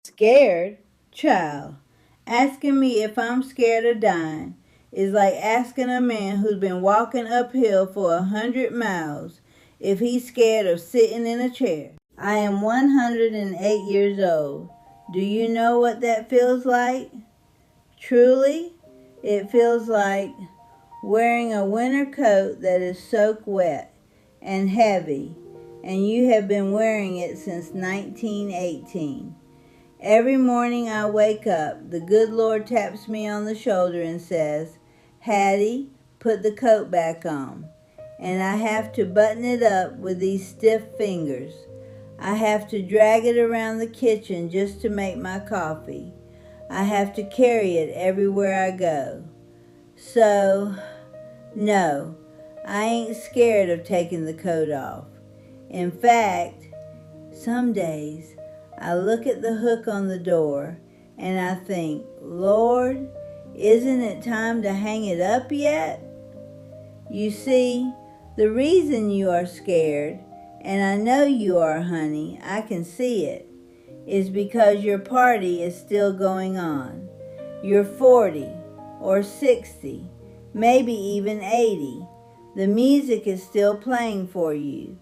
Scared? Child. Asking me if I'm scared of dying is like asking a man who's been walking uphill for 100 miles if he's scared of sitting in a chair. I am 108 years old. Do you know what that feels like? Truly, it feels like wearing a winter coat that is soaked wet and heavy, and you have been wearing it since 1918. Every morning I wake up, the good Lord taps me on the shoulder and says, "Hattie, put the coat back on." And I have to button it up with these stiff fingers. I have to drag it around the kitchen just to make my coffee. I have to carry it everywhere I go. So, no, I ain't scared of taking the coat off. In fact, some days I look at the hook on the door and I think, Lord, isn't it time to hang it up yet? You see, the reason you are scared, and I know you are, honey, I can see it, is because your party is still going on. You're 40 or 60, maybe even 80. The music is still playing for you.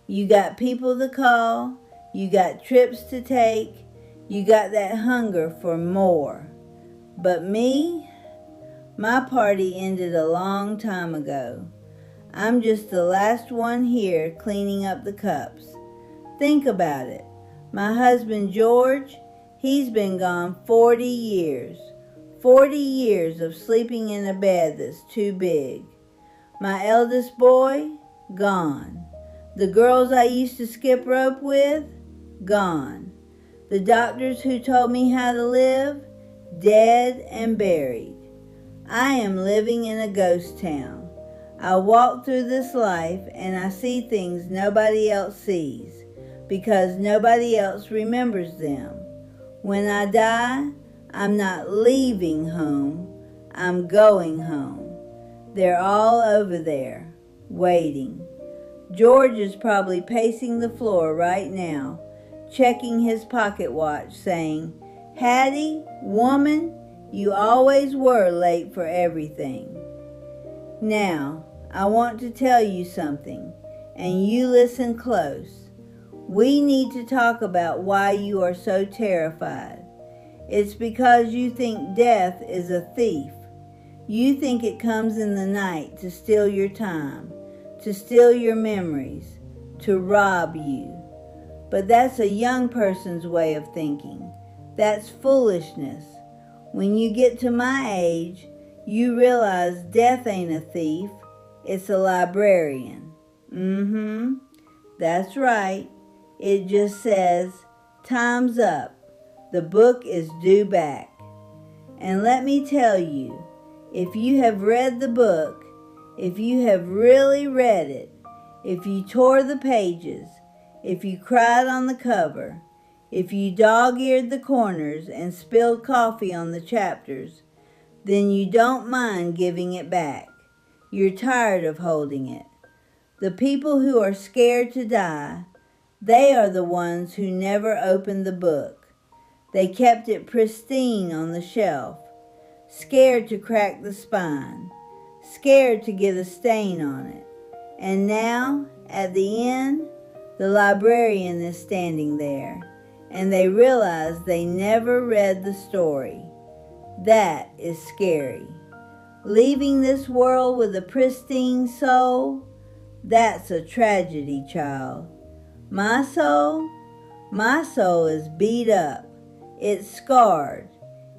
You got people to call. You got trips to take. You got that hunger for more. But me, my party ended a long time ago. I'm just the last one here cleaning up the cups. Think about it. My husband George, he's been gone 40 years. 40 years of sleeping in a bed that's too big. My eldest boy, gone. The girls I used to skip rope with, gone. The doctors who told me how to live, dead and buried. I am living in a ghost town. I walk through this life and I see things nobody else sees because nobody else remembers them. When I die, I'm not leaving home, I'm going home. They're all over there, waiting. George is probably pacing the floor right now, checking his pocket watch, saying, "Hattie, woman, you always were late for everything." Now, I want to tell you something, and you listen close. We need to talk about why you are so terrified. It's because you think death is a thief. You think it comes in the night to steal your time, to steal your memories, to rob you. But that's a young person's way of thinking. That's foolishness. When you get to my age, you realize death ain't a thief, it's a librarian. That's right. It just says, time's up. The book is due back. And let me tell you, if you have read the book, if you have really read it, if you tore the pages, if you cried on the cover, if you dog-eared the corners and spilled coffee on the chapters, then you don't mind giving it back. You're tired of holding it. The people who are scared to die, they are the ones who never opened the book. They kept it pristine on the shelf, scared to crack the spine, scared to get a stain on it. And now, at the end, the librarian is standing there, and they realize they never read the story. That is scary. Leaving this world with a pristine soul, that's a tragedy, child. My soul is beat up. It's scarred.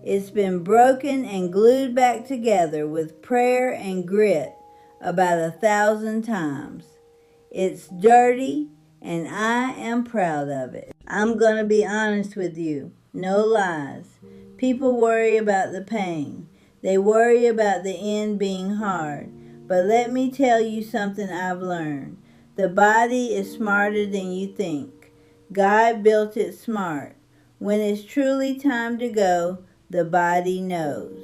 It's been broken and glued back together with prayer and grit about 1,000 times. It's dirty, and I am proud of it. I'm going to be honest with you. No lies. People worry about the pain. They worry about the end being hard. But let me tell you something I've learned. The body is smarter than you think. God built it smart. When it's truly time to go, the body knows.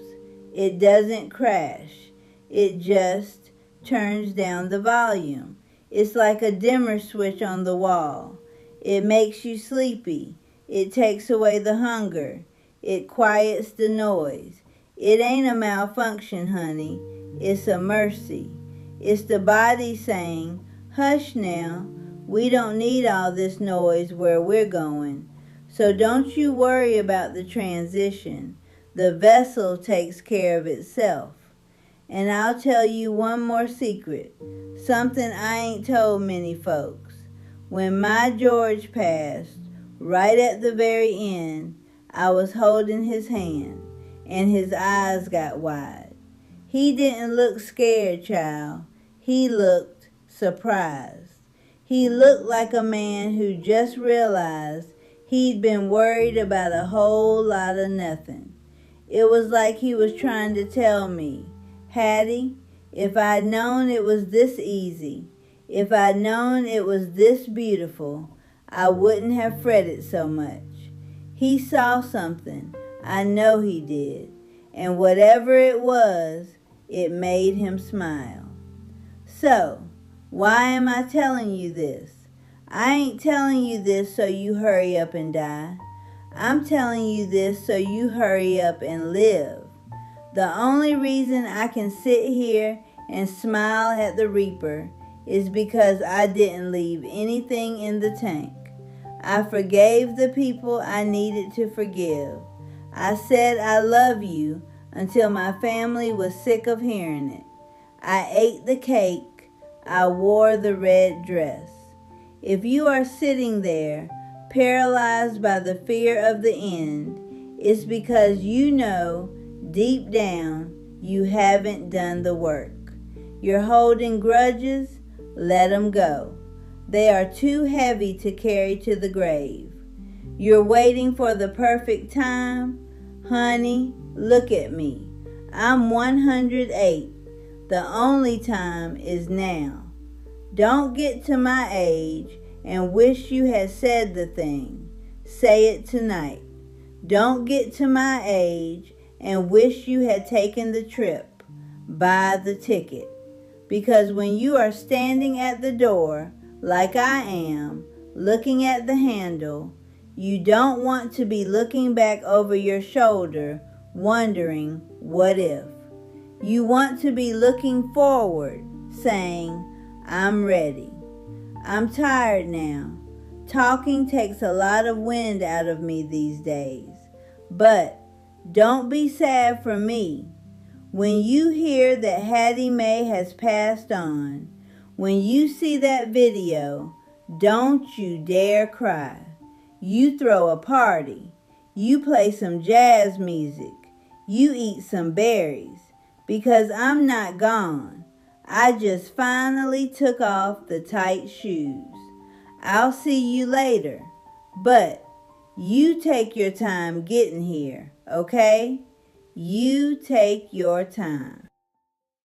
It doesn't crash. It just turns down the volume. It's like a dimmer switch on the wall. It makes you sleepy. It takes away the hunger. It quiets the noise. It ain't a malfunction, honey. It's a mercy. It's the body saying, hush now. We don't need all this noise where we're going. So don't you worry about the transition. The vessel takes care of itself. And I'll tell you one more secret. Something I ain't told many folks. When my George passed, right at the very end, I was holding his hand, and his eyes got wide. He didn't look scared, child. He looked surprised. He looked like a man who just realized he'd been worried about a whole lot of nothing. It was like he was trying to tell me, Hattie, if I'd known it was this easy, if I'd known it was this beautiful, I wouldn't have fretted so much. He saw something. I know he did. And whatever it was, it made him smile. So, why am I telling you this? I ain't telling you this so you hurry up and die. I'm telling you this so you hurry up and live. The only reason I can sit here and smile at the reaper is because I didn't leave anything in the tank. I forgave the people I needed to forgive. I said I love you until my family was sick of hearing it. I ate the cake. I wore the red dress. If you are sitting there, paralyzed by the fear of the end, it's because you know, deep down, you haven't done the work. You're holding grudges. Let them go. They are too heavy to carry to the grave. You're waiting for the perfect time. Honey, look at me. I'm 108. The only time is now. Don't get to my age and wish you had said the thing. Say it tonight. Don't get to my age and wish you had taken the trip. Buy the ticket. Because when you are standing at the door, like I am, looking at the handle, you don't want to be looking back over your shoulder, wondering, what if? You want to be looking forward, saying, I'm ready. I'm tired now. Talking takes a lot of wind out of me these days. But don't be sad for me. When you hear that Hattie Mae has passed on, when you see that video, don't you dare cry. You throw a party. You play some jazz music. You eat some berries. Because I'm not gone. I just finally took off the tight shoes. I'll see you later. But you take your time getting here, okay? You take your time.